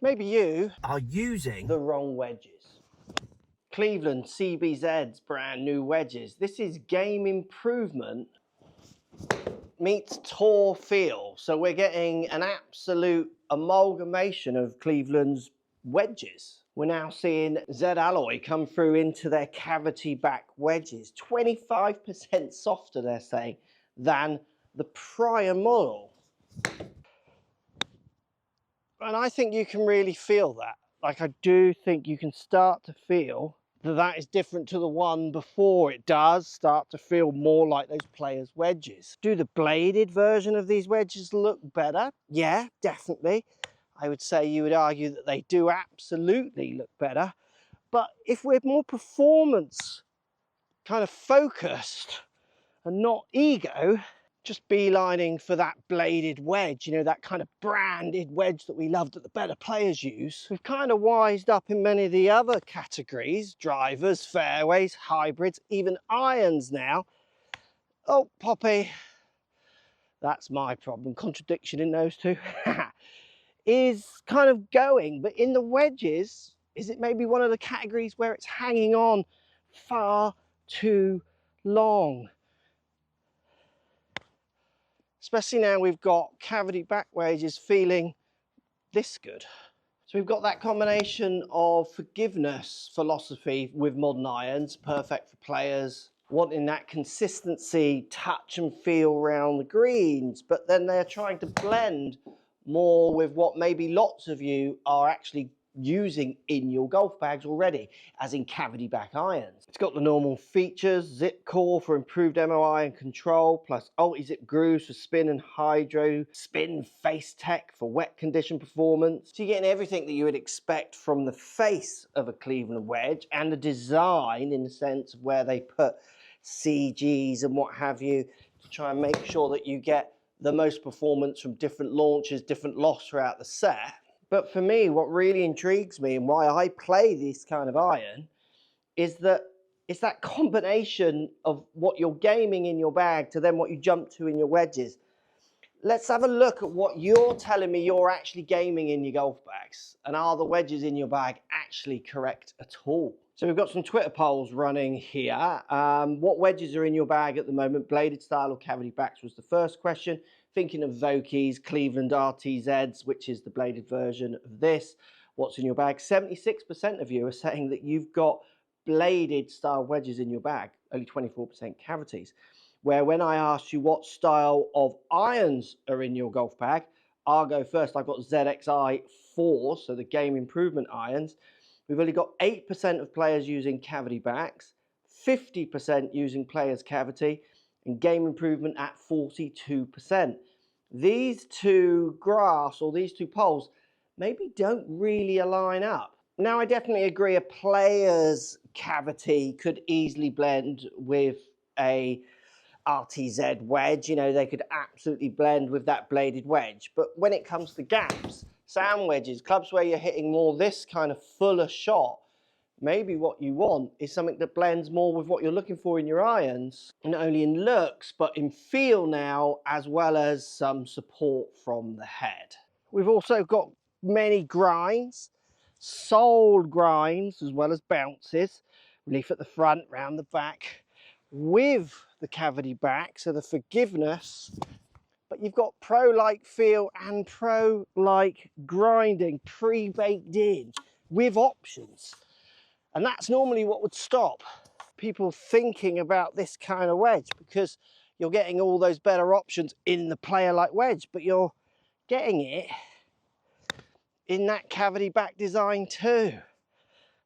Maybe you are using the wrong wedges. Cleveland CBZ's brand new wedges. This is game improvement meets tour feel. So we're getting an absolute amalgamation of Cleveland's wedges. We're now seeing Z alloy come through into their cavity back wedges. 25% softer, they're saying, than the prior model. And I think you can really feel that. Like, I do think you can start to feel that that is different to the one before. It does start to feel more like those players' wedges. Do the bladed version of these wedges look better? Yeah, definitely. I would say you would argue that they do absolutely look better. But if we're more performance kind of focused and not ego, just beelining for that bladed wedge, you know, that kind of branded wedge that we love that the better players use. We've kind of wised up in many of the other categories, drivers, fairways, hybrids, even irons now. Oh, Poppy, that's my problem, contradiction in those two, is kind of going, but in the wedges, is it maybe one of the categories where it's hanging on far too long? Especially now we've got cavity back wedges feeling this good. So we've got that combination of forgiveness philosophy with modern irons, perfect for players, wanting that consistency, touch and feel around the greens, but then they're trying to blend more with what maybe lots of you are actually using in your golf bags already, as in cavity back irons. It's got the normal features, zip core for improved MOI and control, plus UltiZip grooves for spin and hydro, spin face tech for wet condition performance. So you're getting everything that you would expect from the face of a Cleveland wedge, and the design in the sense of where they put CGs and what have you to try and make sure that you get the most performance from different launches, different lofts throughout the set. But for me, what really intrigues me and why I play this kind of iron is that it's that combination of what you're gaming in your bag to then what you jump to in your wedges. Let's have a look at what you're telling me you're actually gaming in your golf bags. And are the wedges in your bag actually correct at all? So we've got some Twitter polls running here. What wedges are in your bag at the moment? Bladed style or cavity backs was the first question. Thinking of Vokeys, Cleveland RTZs, which is the bladed version of this. What's in your bag? 76% of you are saying that you've got bladed style wedges in your bag, only 24% cavities. Where when I asked you what style of irons are in your golf bag, I'll go first. I've got ZXi 4, so the game improvement irons. We've only got 8% of players using cavity backs, 50% using players cavity, and game improvement at 42%. These two graphs, or these two polls, maybe don't really align up. Now, I definitely agree a player's cavity could easily blend with a RTZ wedge. You know, they could absolutely blend with that bladed wedge. But when it comes to gaps, sand wedges, clubs where you're hitting more this kind of fuller shot, maybe what you want is something that blends more with what you're looking for in your irons, not only in looks, but in feel now, as well as some support from the head. We've also got many grinds, soled grinds, as well as bounces, relief at the front, round the back, with the cavity back, so the forgiveness, but you've got pro-like feel and pro-like grinding pre-baked in with options. And that's normally what would stop people thinking about this kind of wedge, because you're getting all those better options in the player-like wedge, but you're getting it in that cavity back design too.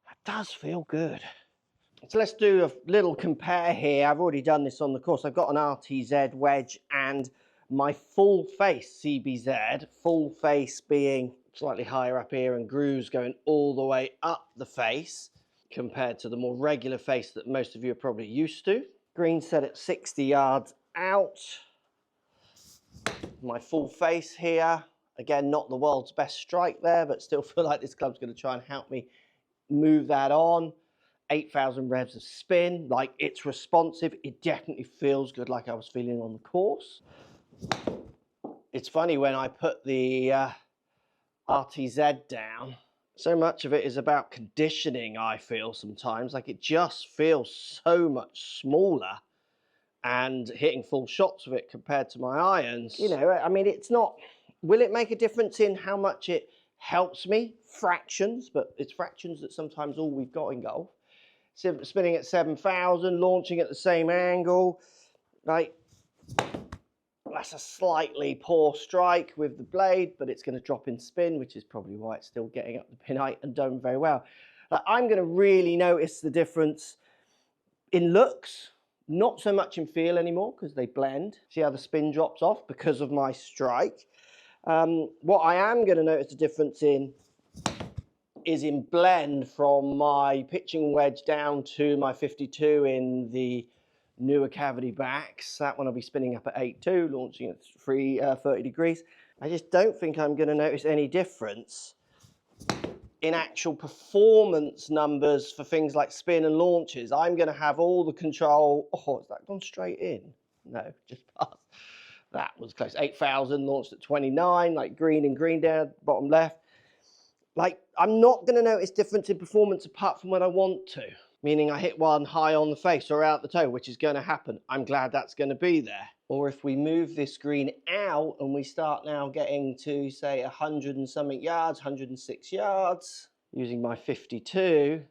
That does feel good. So let's do a little compare here. I've already done this on the course. I've got an RTZ wedge and my full face CBZ, full face being slightly higher up here and grooves going all the way up the face, compared to the more regular face that most of you are probably used to. Green set at 60 yards out. My full face here. Again, not the world's best strike there, but still feel like this club's going to try and help me move that on. 8,000 revs of spin, like it's responsive. It definitely feels good, like I was feeling on the course. It's funny, when I put the RTZ down. So much of it is about conditioning, I feel sometimes. Like it just feels so much smaller and hitting full shots with it compared to my irons. You know, I mean, it's not, will it make a difference in how much it helps me? Fractions, but it's fractions that sometimes all we've got in golf. Spinning at 7,000, launching at the same angle, like that's a slightly poor strike with the blade, but it's going to drop in spin, which is probably why it's still getting up the pin height and done very well. Like, I'm going to really notice the difference in looks, not so much in feel anymore because they blend. See how the spin drops off because of my strike. What I am going to notice the difference in is in blend from my pitching wedge down to my 52 in the newer cavity backs. That one I'll be spinning up at 8.2, launching at 30 degrees. I just don't think I'm going to notice any difference in actual performance numbers for things like spin and launches. I'm going to have all the control. Oh, has that gone straight in? No, just past. That was close. 8,000, launched at 29, like green and green down, bottom left. Like, I'm not going to notice difference in performance apart from when I want to. Meaning I hit one high on the face or out the toe, which is going to happen. I'm glad that's going to be there. Or if we move this green out and we start now getting to, say, 100 and something yards, 106 yards, using my 52,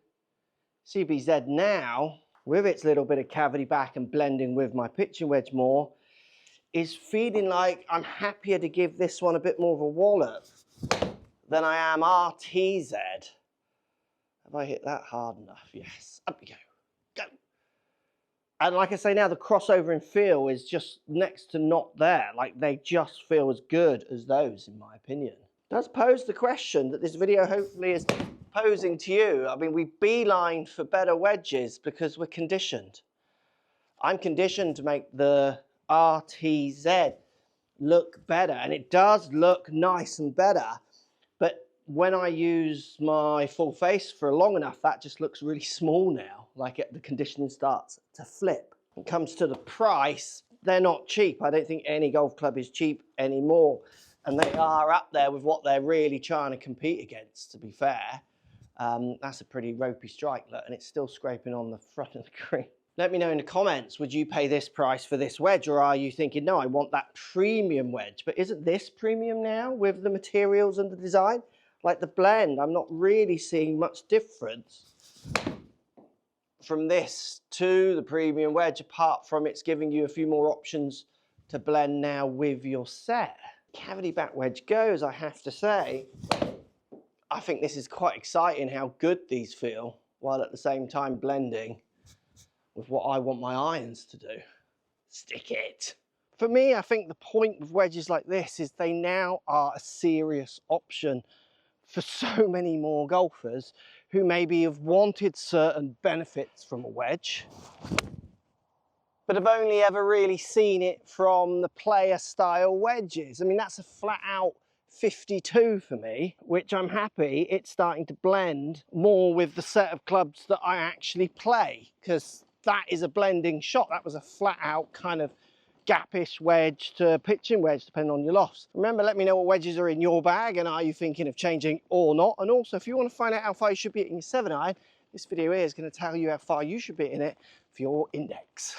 CBZ now, with its little bit of cavity back and blending with my pitching wedge more, is feeling like I'm happier to give this one a bit more of a wallop than I am RTZ. Have I hit that hard enough? Yes. Up we go. Go. And like I say now, the crossover in feel is just next to not there. Like they just feel as good as those, in my opinion. Does pose the question that this video hopefully is posing to you. I mean, we beeline for better wedges because we're conditioned. I'm conditioned to make the RTZ look better, and it does look nice and better. But when I use my full face for long enough, that just looks really small now. Like the conditioning starts to flip. When it comes to the price, they're not cheap. I don't think any golf club is cheap anymore. And they are up there with what they're really trying to compete against, to be fair. That's a pretty ropey strike, look, and it's still scraping on the front of the green. Let me know in the comments, would you pay this price for this wedge, or are you thinking, no, I want that premium wedge? But isn't this premium now with the materials and the design? Like the blend, I'm not really seeing much difference from this to the premium wedge, apart from it's giving you a few more options to blend now with your set. Cavity back wedge goes, I have to say, I think this is quite exciting how good these feel, while at the same time blending with what I want my irons to do. Stick it. For me, I think the point with wedges like this is they now are a serious option for so many more golfers who maybe have wanted certain benefits from a wedge, but have only ever really seen it from the player style wedges. I mean, that's a flat out 52 for me, which I'm happy it's starting to blend more with the set of clubs that I actually play, because that is a blending shot. That was a flat out kind of gapish wedge to pitching wedge, depending on your lofts. Remember, let me know what wedges are in your bag and are you thinking of changing or not. And also, if you want to find out how far you should be hitting your 7-iron, this video here is going to tell you how far you should be hitting it for your index.